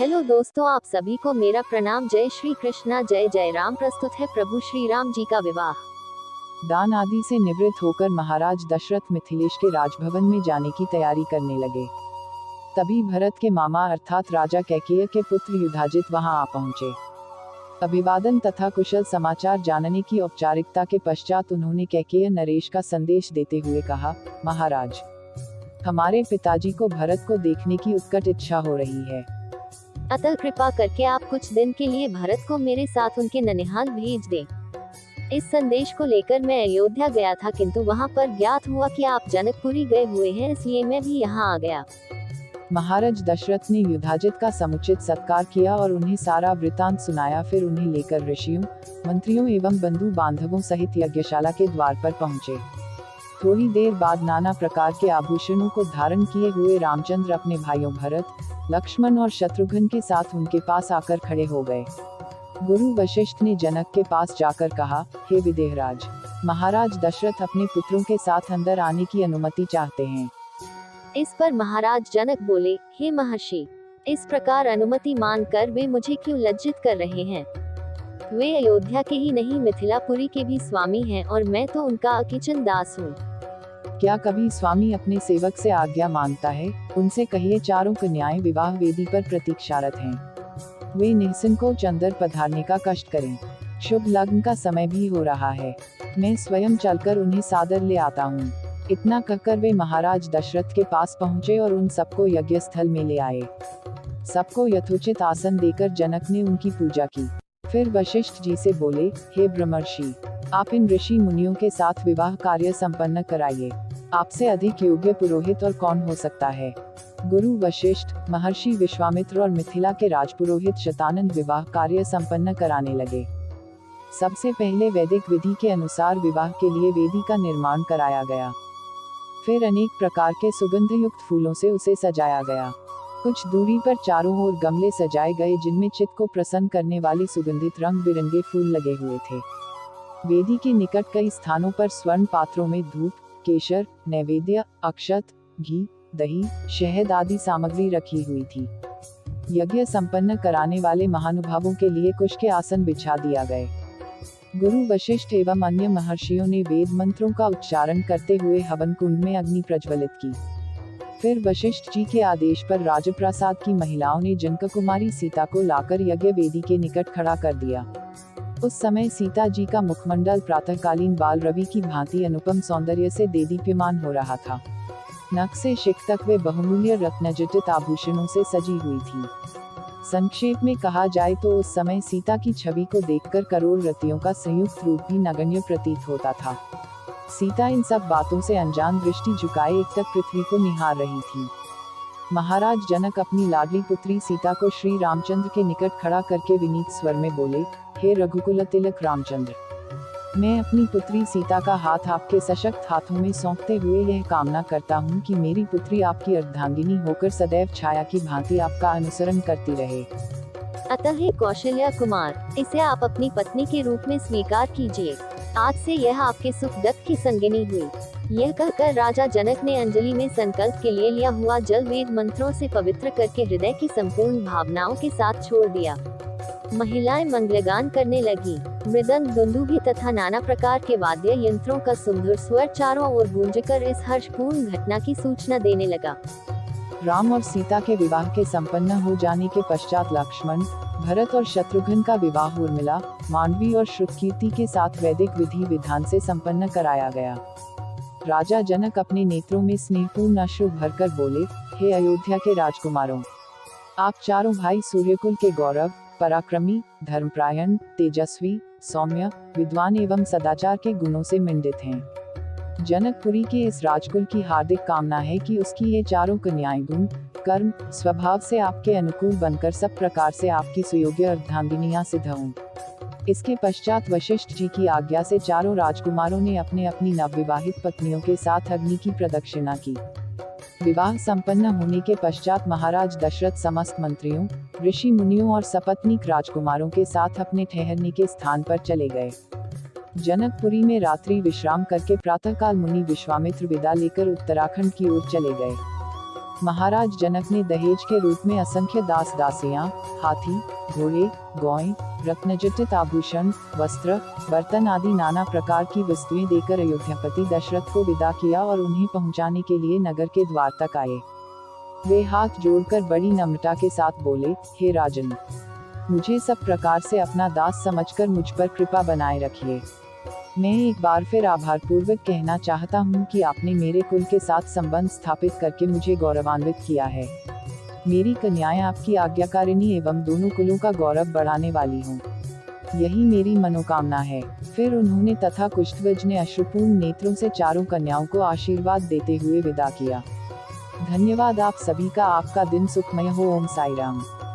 Hello दोस्तों, आप सभी को मेरा प्रणाम। जय श्री कृष्णा, जय जय राम। प्रस्तुत है प्रभु श्री राम जी का विवाह। दान आदि से निवृत्त होकर महाराज दशरथ मिथिलेश के राजभवन में जाने की तैयारी करने लगे। तभी भरत के मामा अर्थात राजा कैकेय के पुत्र युधाजित वहां आ पहुंचे। अभिवादन तथा कुशल समाचार जानने की औपचारिकता के पश्चात उन्होंने कैकेय नरेश का संदेश देते हुए कहा, महाराज, हमारे पिताजी को भरत को देखने की उत्कट इच्छा हो रही है। अतः कृपा करके आप कुछ दिन के लिए भरत को मेरे साथ उनके ननिहाल भेज दें। इस संदेश को लेकर मैं अयोध्या गया था, किंतु वहां पर ज्ञात हुआ कि आप जनकपुरी गए हुए हैं, इसलिए मैं भी यहाँ आ गया। महाराज दशरथ ने युधाजित का समुचित सत्कार किया और उन्हें सारा वृतांत सुनाया। फिर उन्हें लेकर ऋषियों, मंत्रियों एवं बंधु बांधवों सहित यज्ञशाला के द्वार पर पहुँचे। थोड़ी देर बाद नाना प्रकार के आभूषणों को धारण किए हुए रामचंद्र अपने भाइयों भरत, लक्ष्मण और शत्रुघ्न के साथ उनके पास आकर खड़े हो गए। गुरु वशिष्ठ ने जनक के पास जाकर कहा, हे विदेहराज, महाराज दशरथ अपने पुत्रों के साथ अंदर आने की अनुमति चाहते हैं। इस पर महाराज जनक बोले, हे महर्षि, इस प्रकार अनुमति मानकर वे मुझे क्यों लज्जित कर रहे हैं? वे अयोध्या के ही नहीं, मिथिलापुरी के भी स्वामी हैं और मैं तो उनका अकिचन दास हूँ। क्या कभी स्वामी अपने सेवक से आज्ञा मांगता है? उनसे कहिए चारों कन्याएं विवाह वेदी पर प्रतीक्षारत हैं। वे निःसंकोच अंदर पधारने का कष्ट करें। शुभ लग्न का समय भी हो रहा है। मैं स्वयं चलकर उन्हें सादर ले आता हूँ। इतना कहकर वे महाराज दशरथ के पास पहुँचे और उन सबको यज्ञ स्थल में ले आए। सबको यथोचित आसन देकर जनक ने उनकी पूजा की। फिर वशिष्ठ जी से बोले, हे ब्रह्मर्षि, आप इन ऋषि मुनियों के साथ विवाह कार्य संपन्न कराइए। आपसे अधिक योग्य पुरोहित और कौन हो सकता है? गुरु वशिष्ठ, महर्षि विश्वामित्र और मिथिला के राजपुरोहित शतानंद विवाह कार्य संपन्न कराने लगे। सबसे पहले वैदिक विधि के अनुसार विवाह के लिए वेदी का निर्माण कराया गया। फिर अनेक प्रकार के सुगंध युक्त फूलों से उसे सजाया गया। कुछ दूरी पर चारों ओर गमले सजाए गए, जिनमें चित्त को प्रसन्न करने वाले सुगंधित रंग बिरंगे फूल लगे हुए थे। वेदी के निकट कई स्थानों पर स्वर्ण पात्रों में धूप, केशर, नैवेद्य, अक्षत, घी, दही, शहद आदि सामग्री रखी हुई थी। यज्ञ संपन्न कराने वाले महानुभावों के लिए कुश के आसन बिछा दिया गए। गुरु वशिष्ठ एवं अन्य महर्षियों ने वेद मंत्रों का उच्चारण करते हुए हवन कुंड में अग्नि प्रज्वलित की। फिर वशिष्ठ जी के आदेश पर राजप्रासाद की महिलाओं ने जनक कुमारी सीता को लाकर यज्ञ वेदी के निकट खड़ा कर दिया। उस समय सीता जी का मुखमंडल प्रातःकालीन बाल रवि की भांति अनुपम सौंदर्य से देदीप्यमान हो रहा था। नख से शिख तक वे बहुमूल्य रत्नजटित आभूषणों से सजी हुई थी। संक्षेप में कहा जाए तो उस समय सीता की छवि को देखकर करोड़ रतियों का संयुक्त रूप भी नगण्य प्रतीत होता था। सीता इन सब बातों से अनजान दृष्टि झुकाए एकटक पृथ्वी को निहार रही थी। महाराज जनक अपनी लाडली पुत्री सीता को श्री रामचंद्र के निकट खड़ा करके विनीत स्वर में बोले, हे रघुकुल तिलक रामचंद्र, मैं अपनी पुत्री सीता का हाथ आपके सशक्त हाथों में सौंपते हुए यह कामना करता हूँ कि मेरी पुत्री आपकी अर्धांगिनी होकर सदैव छाया की भांति आपका अनुसरण करती रहे। अतः हे कौशल्या कुमार, इसे आप अपनी पत्नी के रूप में स्वीकार कीजिए। आज से यह आपके सुखदत्त की संगिनी हुई। यह कहकर राजा जनक ने अंजलि में संकल्प के लिए लिया हुआ जल वेद मंत्रों से पवित्र करके हृदय की संपूर्ण भावनाओं के साथ छोड़ दिया। महिलाएं मंगलगान करने लगी। मृदंग, दुंदुभी तथा नाना प्रकार के वाद्य यंत्रों का सुमधुर स्वर चारों ओर गूंजकर इस हर्षपूर्ण घटना की सूचना देने लगा। राम और सीता के विवाह के संपन्न हो जाने के पश्चात लक्ष्मण, भरत और शत्रुघ्न का विवाह उर्मिला, मांडवी और श्रुतकीर्ति के साथ वैदिक विधि विधान से संपन्न कराया गया। राजा जनक अपने नेत्रों में स्नेहपूर्ण अश्रु भरकर बोले, हे अयोध्या के राजकुमारों, आप चारों भाई सूर्यकुल के गौरव, पराक्रमी, धर्मपरायण, तेजस्वी, सौम्य, विद्वान एवं सदाचार के गुणों से मंडित हैं। जनकपुरी के इस राजकुल की हार्दिक कामना है कि उसकी ये चारों कन्याएं गुण, कर्म, स्वभाव से आपके अनुकूल बनकर सब प्रकार से आपकी सुयोग्य अर्धांगिनियां सिद्ध हों। इसके पश्चात वशिष्ठ जी की आज्ञा से चारों राजकुमारों ने अपने अपनी नवविवाहित पत्नियों के साथ अग्नि की प्रदक्षिणा की। विवाह संपन्न होने के पश्चात महाराज दशरथ समस्त मंत्रियों, ऋषि मुनियों और सपत्नीक राजकुमारों के साथ अपने ठहरने के स्थान पर चले गए। जनकपुरी में रात्रि विश्राम करके प्रातःकाल मुनि विश्वामित्र विदा लेकर उत्तराखंड की ओर चले गए। महाराज जनक ने दहेज के रूप में असंख्य दास दासियां, हाथी, घोड़े, गौएं, रत्नजटित आभूषण, वस्त्र, बर्तन आदि नाना प्रकार की वस्तुएं देकर अयोध्यापति दशरथ को विदा किया और उन्हें पहुंचाने के लिए नगर के द्वार तक आए। वे हाथ जोड़कर बड़ी नम्रता के साथ बोले, हे राजन, मुझे सब प्रकार से अपना दास समझकर मुझ पर कृपा बनाए रखिए। मैं एक बार फिर आभार पूर्वक कहना चाहता हूँ कि आपने मेरे कुल के साथ संबंध स्थापित करके मुझे गौरवान्वित किया है। मेरी कन्याएं आपकी आज्ञाकारिणी एवं दोनों कुलों का गौरव बढ़ाने वाली हों, यही मेरी मनोकामना है। फिर उन्होंने तथा कुष्ठध्वज ने अश्रुपूर्ण नेत्रों से चारों कन्याओं को आशीर्वाद देते हुए विदा किया। धन्यवाद आप सभी का। आपका दिन सुखमय हो। ओम साई राम।